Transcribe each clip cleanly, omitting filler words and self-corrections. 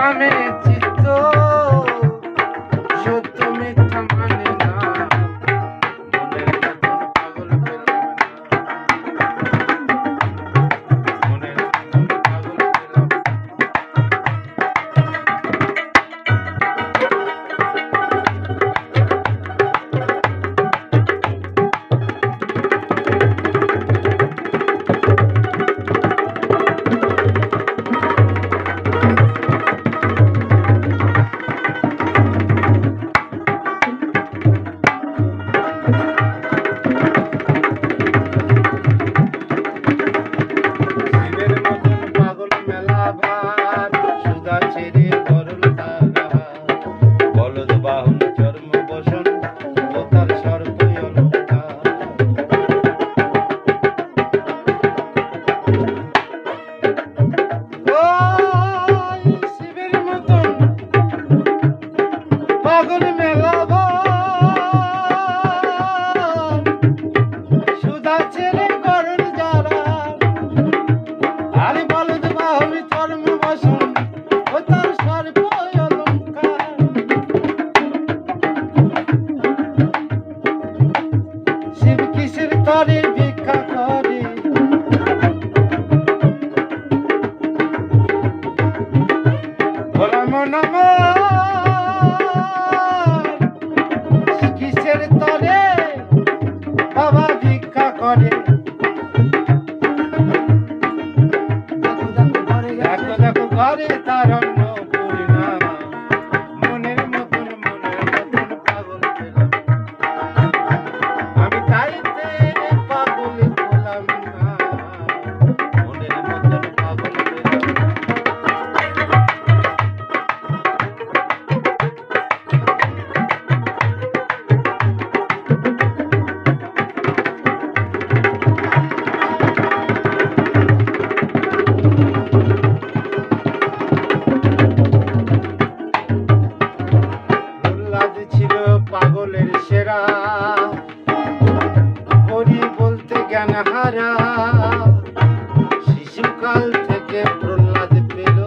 নামে চিত্ত সত্য মিথ্যা মানে না মনের মতন পাগল পেলাম না মনের মতন পাগল পেলাম ভিক্ষা করে ভোলাম নাম কিসের তরে বাবা ভিক্ষা করে দেখো দেখো ঘরে তার অন্য পরিণাম মনের মতন পাগল পেলাম আমি তাইতে পাগল হলাম না মনের মতন পাগল পেলাম পাগলের সেরা হরি বলতে জ্ঞান হারা শিশুকাল থেকে প্রহ্লাদ পেল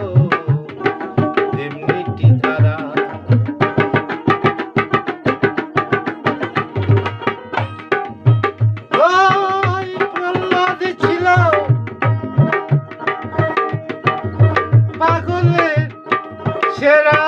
তেমনিটি ধারা ওই প্রহ্লাদ ছিল পাগলের সেরা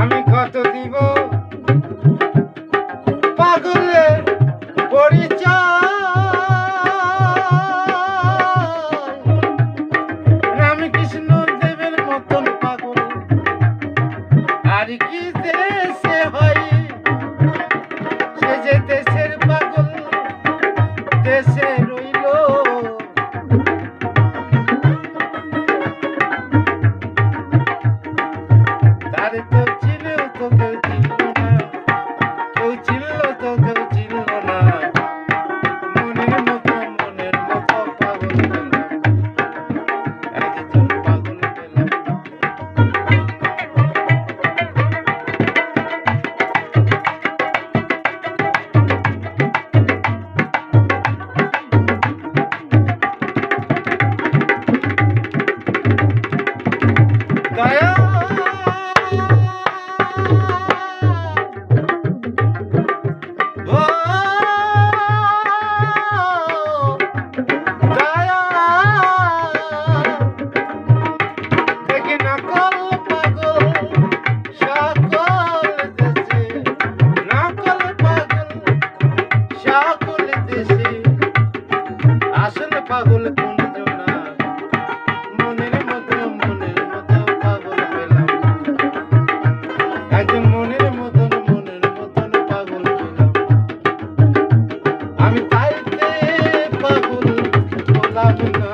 আমি কত দিব পাগলের পরিচয় রামকৃষ্ণ দেবের মতন পাগল আর কি দেশে হয় সে যে দেশের পাগল দেশে রইল তার তো ছিল তো কেউ ছিল তো কেউ ছিল না মনের মতো পাগল পেলাম একজন পাগল পেলাম আমি তাইতে পাগল হলাম না